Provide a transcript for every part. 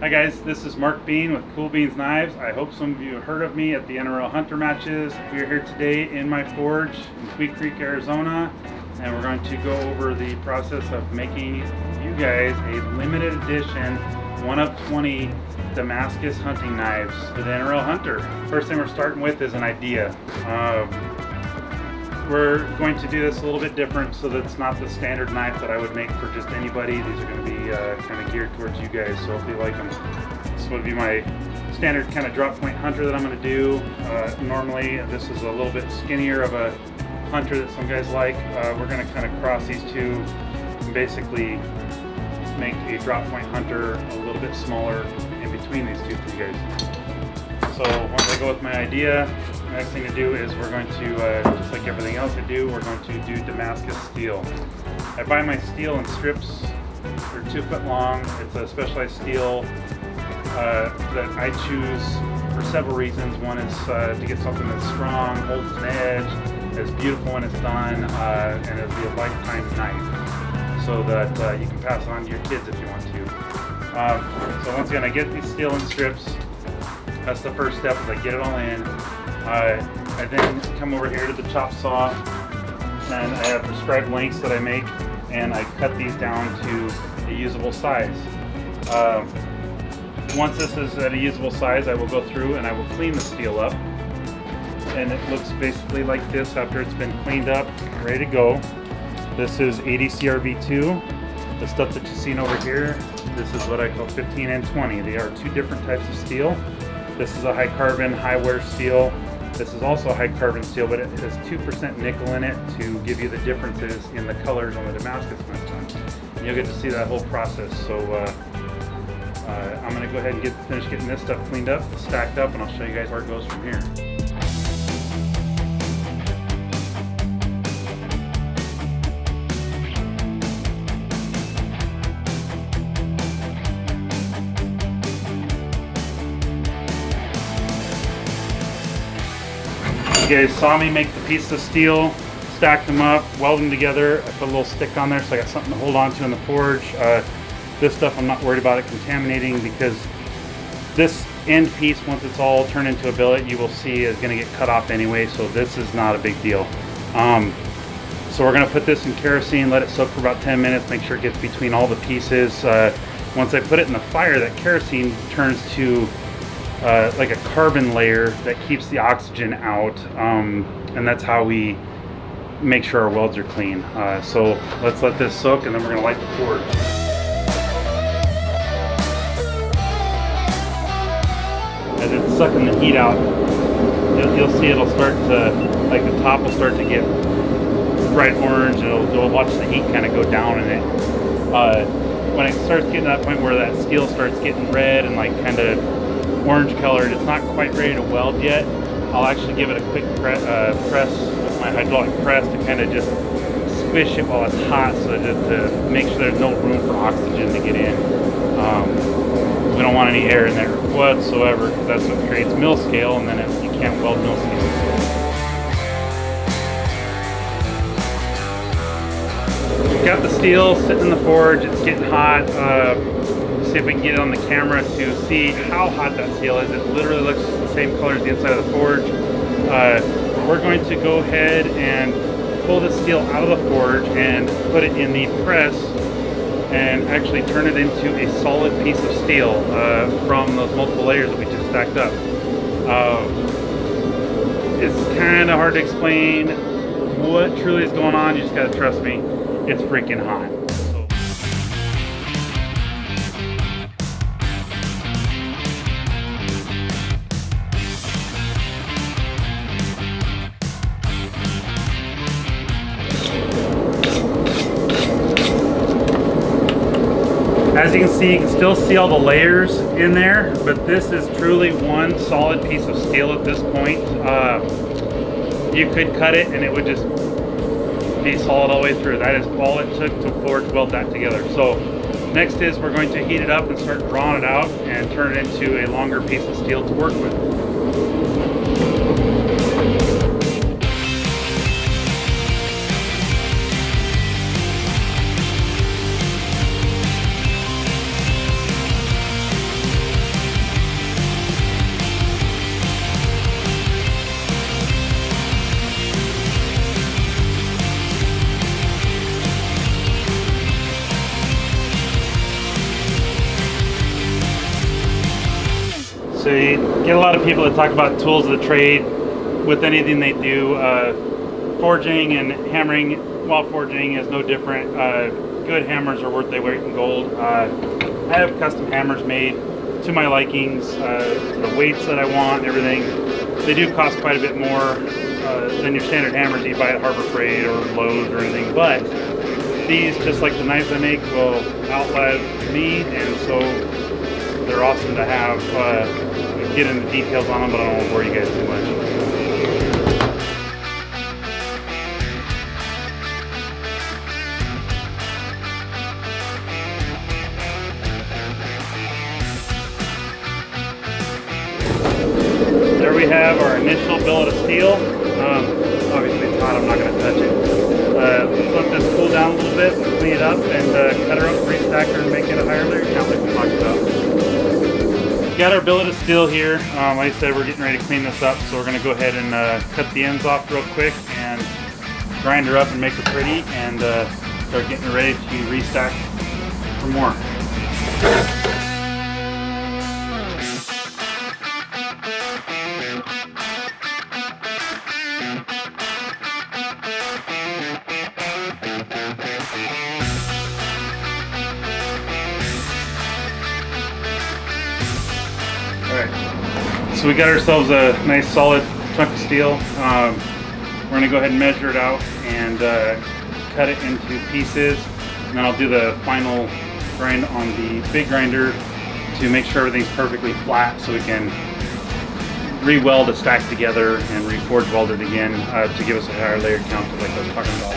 Hi guys, this is Marc Bean with Cool Beans Knives. I hope some of you have heard of me at the NRL Hunter matches. We are here today in my forge in Sweet Creek, Arizona, and we're going to go over the process of making you guys a limited edition 1 of 20 Damascus hunting knives for the NRL Hunter. First thing we're starting with is an idea. We're going to do this a little bit different so that it's not the standard knife that I would make for just anybody. These are going to be kind of geared towards you guys, so if you like them. This would be my standard kind of drop point hunter that I'm going to do. Normally this is a little bit skinnier of a hunter that some guys like. We're going to kind of cross these two and basically make a drop point hunter a little bit smaller in between these two for you guys. So once I go with my idea, the next thing to do is we're going to, just like everything else I do, we're going to do Damascus Steel. I buy my steel in strips. They're 2 foot long. It's a specialized steel that I choose for several reasons. One is to get something that's strong, holds an edge, is beautiful when it's done, and it'll be a lifetime knife so that you can pass it on to your kids if you want to. So once again, I get these steel in strips. That's the first step, is I get it all in. I then come over here to the chop saw, and I have prescribed lengths that I make, and I cut these down to a usable size. Once this is at a usable size, I will go through and I will clean the steel up, and it looks basically like this after it's been cleaned up, ready to go. This is 80 CRV2. The stuff that you've seen over here, this is what I call 15 and 20. They are 2 different types of steel. This is a high carbon, high wear steel. This is also a high carbon steel, but it has 2% nickel in it to give you the differences in the colors on the Damascus knife. And you'll get to see that whole process. So I'm gonna go ahead and finish getting this stuff cleaned up, stacked up, and I'll show you guys where it goes from here. You guys saw me make the pieces of steel, stack them up, weld them together. I put a little stick on there so I got something to hold on to in the forge. This stuff I'm not worried about it contaminating, because this end piece, once it's all turned into a billet, you will see is going to get cut off anyway, so this is not a big deal. So we're going to put this in kerosene, let it soak for about 10 minutes, make sure it gets between all the pieces. Once I put it in the fire, that kerosene turns to like a carbon layer that keeps the oxygen out, and that's how we make sure our welds are clean. So let's let this soak, and then we're going to light the forge. As it's sucking the heat out, you'll see it'll start to, like the top will start to get bright orange, and you'll watch the heat kind of go down in it. When it starts getting to that point where that steel starts getting red and like kind of orange colored, it's not quite ready to weld yet. I'll actually give it a quick press with my hydraulic press to kind of just squish it while it's hot, so to make sure there's no room for oxygen to get in. We don't want any air in there whatsoever, because that's what creates mill scale, and then you can't weld mill scale. We've got the steel sitting in the forge, it's getting hot. See if we can get it on the camera to see how hot that steel is. It literally looks the same color as the inside of the forge. We're going to go ahead and pull the steel out of the forge and put it in the press and actually turn it into a solid piece of steel from those multiple layers that we just stacked up. It's kind of hard to explain what truly is going on. You just gotta trust me. It's freaking hot. As you can see, you can still see all the layers in there, but this is truly one solid piece of steel at this point. You could cut it and it would just be solid all the way through. That is all it took to forge weld that together. So next is we're going to heat it up and start drawing it out and turn it into a longer piece of steel to work with. So you get a lot of people that talk about tools of the trade with anything they do. Forging and hammering while forging is no different. Good hammers are worth their weight in gold. I have custom hammers made to my likings, the weights that I want and everything. They do cost quite a bit more than your standard hammers you buy at Harbor Freight or Lowe's or anything, but these, just like the knives I make, will outlive me, and so they're awesome to have. Get into details on them, but I don't want to bore you guys too much. There we have our initial billet of steel. Obviously it's hot, I'm not going to touch it. Let this cool down a little bit, clean it up, and cut her up, restack her, and make it a higher layer count like we talked about. Got our billet of steel here. Like I said, we're getting ready to clean this up, so we're going to go ahead and cut the ends off real quick and grind her up and make her pretty, and start getting her ready to restack for more. So we got ourselves a nice solid chunk of steel. We're going to go ahead and measure it out and cut it into pieces. And then I'll do the final grind on the big grinder to make sure everything's perfectly flat, so we can re-weld the stack together and reforge weld it again to give us a higher layer count, like I was talking about.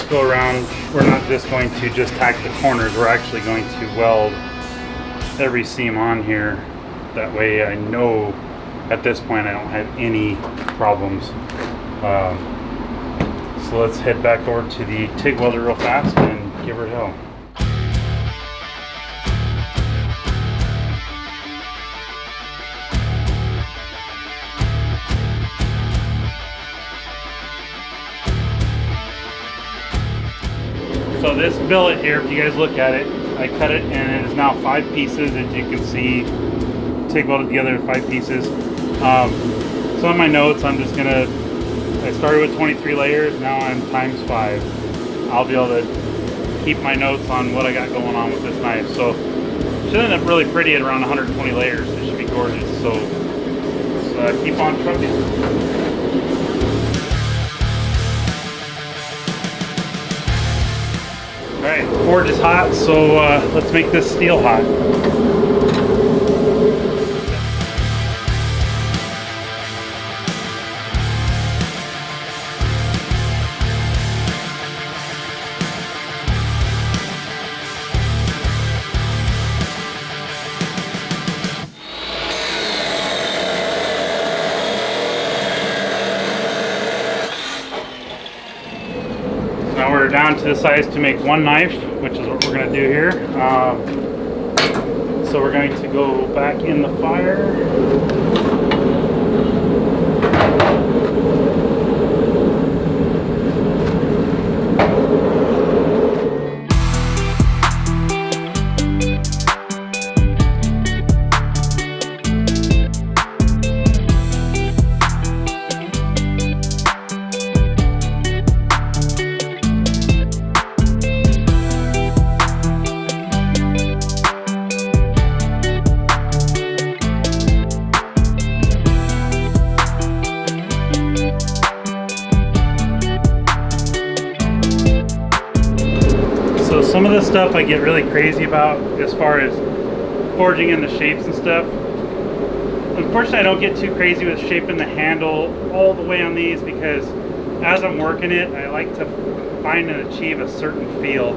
Go around, we're not just going to just tack the corners, we're actually going to weld every seam on here. That way I know at this point I don't have any problems. So let's head back over to the TIG welder real fast and give her hell. So this billet here, if you guys look at it, I cut it and it is now 5 pieces, as you can see, TIG welded together in 5 pieces. So on my notes, I started with 23 layers, now I'm times 5. I'll be able to keep my notes on what I got going on with this knife. So it should end up really pretty at around 120 layers. It should be gorgeous. So let's keep on trucking. Alright, the forge is hot, so let's make this steel hot. Now we're down to the size to make 1 knife, which is what we're going to do here. So we're going to go back in the fire. Some of this stuff I get really crazy about as far as forging in the shapes and stuff. Unfortunately, I don't get too crazy with shaping the handle all the way on these, because as I'm working it, I like to find and achieve a certain feel.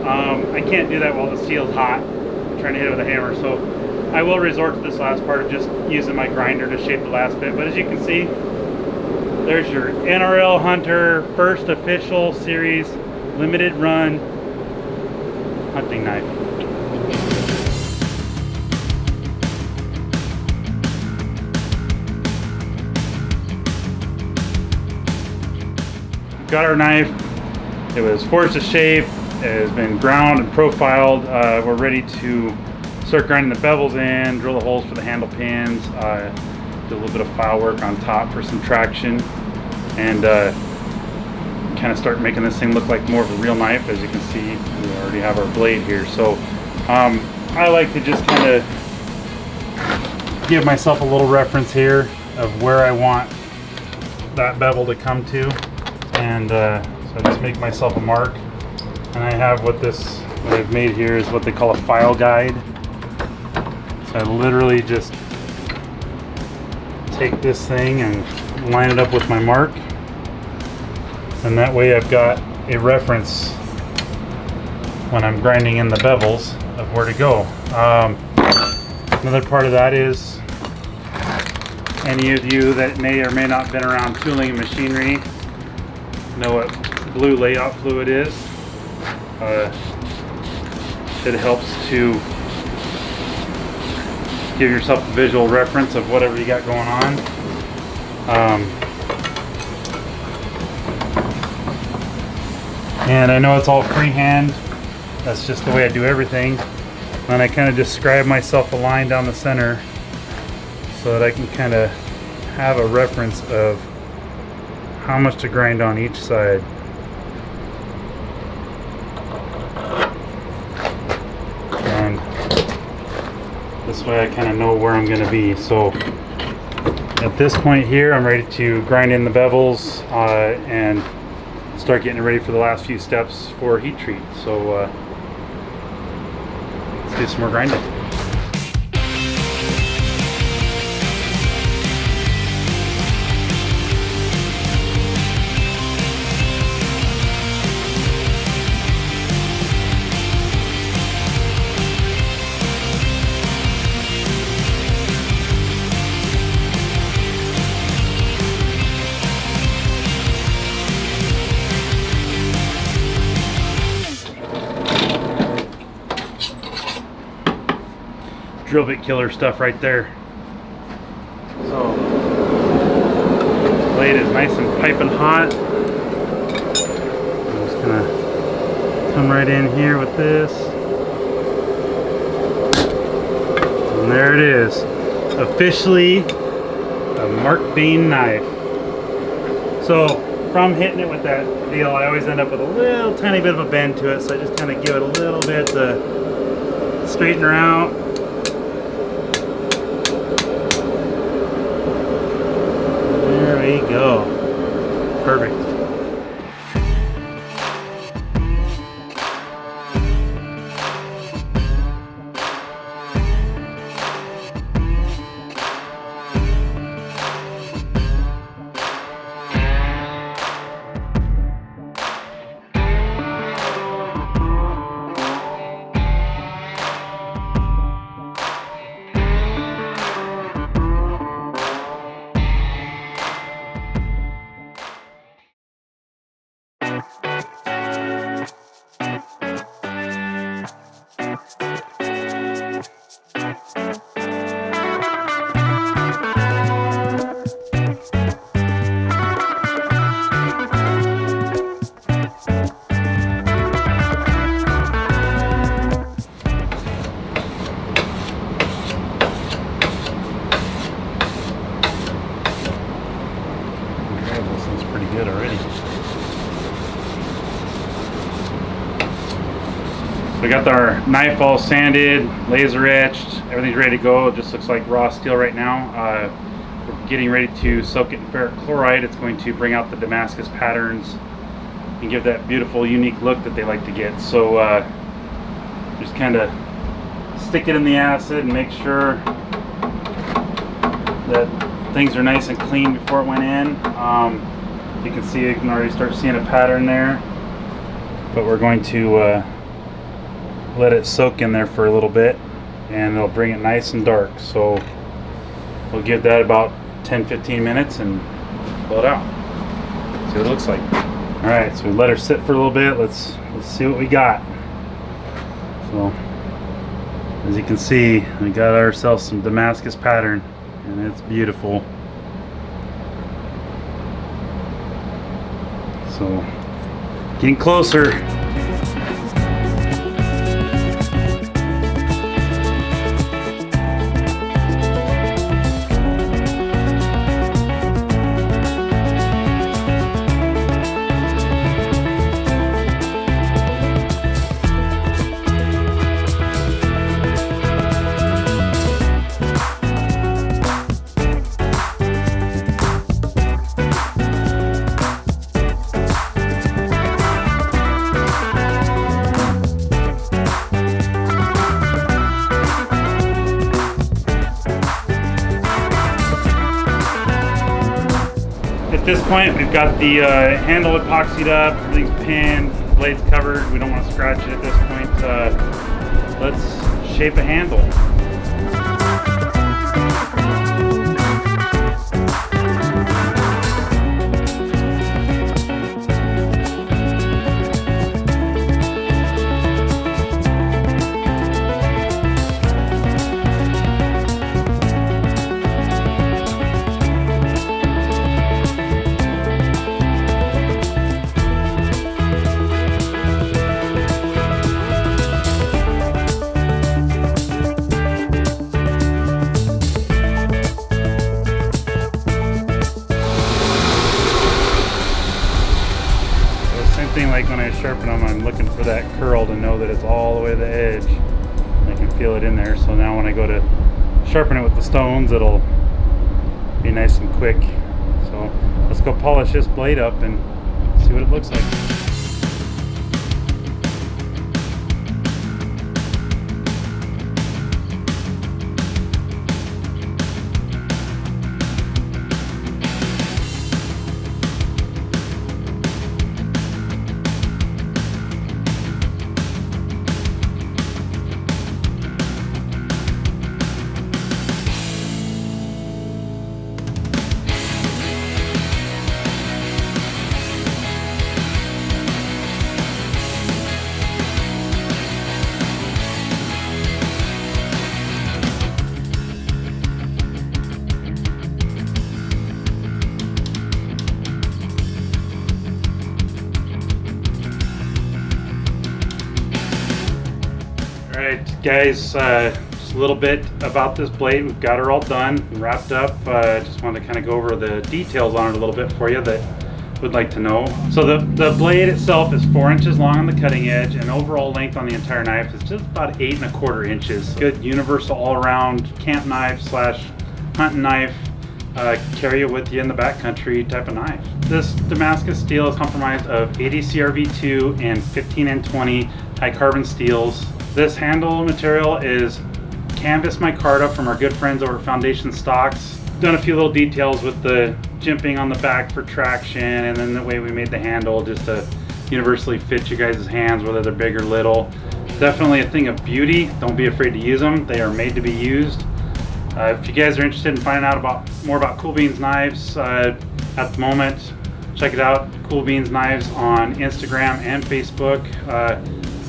I can't do that while the steel's hot. I'm trying to hit it with a hammer, so I will resort to this last part of just using my grinder to shape the last bit. But as you can see, there's your NRL Hunter first official series limited run hunting knife. got our knife. It was forged to shape. It has been ground and profiled. We're ready to start grinding the bevels in, drill the holes for the handle pins, do a little bit of file work on top for some traction, and kind of start making this thing look like more of a real knife. As you can see, we already have our blade here. So I like to just kind of give myself a little reference here of where I want that bevel to come to, and so I just make myself a mark, and I have what I've made here is what they call a file guide. So I literally just take this thing and line it up with my mark, and that way I've got a reference when I'm grinding in the bevels of where to go. Another part of that is, any of you that may or may not have been around tooling and machinery know what blue layout fluid is. It helps to give yourself a visual reference of whatever you got going on. And I know it's all freehand. That's just the way I do everything. And I kind of just scribe myself a line down the center so that I can kind of have a reference of how much to grind on each side. And this way I kind of know where I'm going to be. So at this point here, I'm ready to grind in the bevels and start getting ready for the last few steps for heat treat. So let's do some more grinding. Drill bit killer stuff right there. So blade is nice and piping hot. I'm just gonna come right in here with this, and there it is, officially a Marc Bain knife. So from hitting it with that deal, I always end up with a little tiny bit of a bend to it, so I just kind of give it a little bit to straighten her out. There we go. Perfect. Good already. We got our knife all sanded, laser etched, everything's ready to go. It just looks like raw steel right now. We're getting ready to soak it in ferric chloride. It's going to bring out the Damascus patterns and give that beautiful, unique look that they like to get. So just kind of stick it in the acid and make sure that things are nice and clean before it went in. You can see, you can already start seeing a pattern there, but we're going to let it soak in there for a little bit, and it'll bring it nice and dark. So we'll give that about 10-15 minutes and pull it out, see what it looks like. All right, so we let her sit for a little bit. Let's see what we got. So as you can see, we got ourselves some Damascus pattern, and it's beautiful. So, getting closer. At this point, we've got the handle epoxied up, everything's pinned, blades covered. We don't want to scratch it at this point. Let's shape a handle. Like when I sharpen them, I'm looking for that curl to know that it's all the way to the edge. I can feel it in there, so now when I go to sharpen it with the stones, it'll be nice and quick. So let's go polish this blade up and see what it looks like. Alright guys, just a little bit about this blade. We've got her all done and wrapped up. Just wanted to kind of go over the details on it a little bit for you that would like to know. So the blade itself is 4 inches long on the cutting edge, and overall length on the entire knife is just about 8 1/4 inches. Good universal all-around camp knife slash hunting knife. Carry it with you in the backcountry type of knife. This Damascus steel is comprised of 80 CRV2 and 15 and 20 high carbon steels. This handle material is canvas micarta from our good friends over at Foundation Stocks. Done a few little details with the jimping on the back for traction, and then the way we made the handle just to universally fit you guys' hands, whether they're big or little. Definitely a thing of beauty. Don't be afraid to use them. They are made to be used. If you guys are interested in finding out more about Cool Beans Knives at the moment, check it out. Cool Beans Knives on Instagram and Facebook.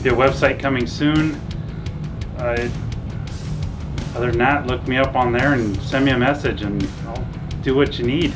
Be a website coming soon. Other than that, look me up on there and send me a message, and I'll do what you need.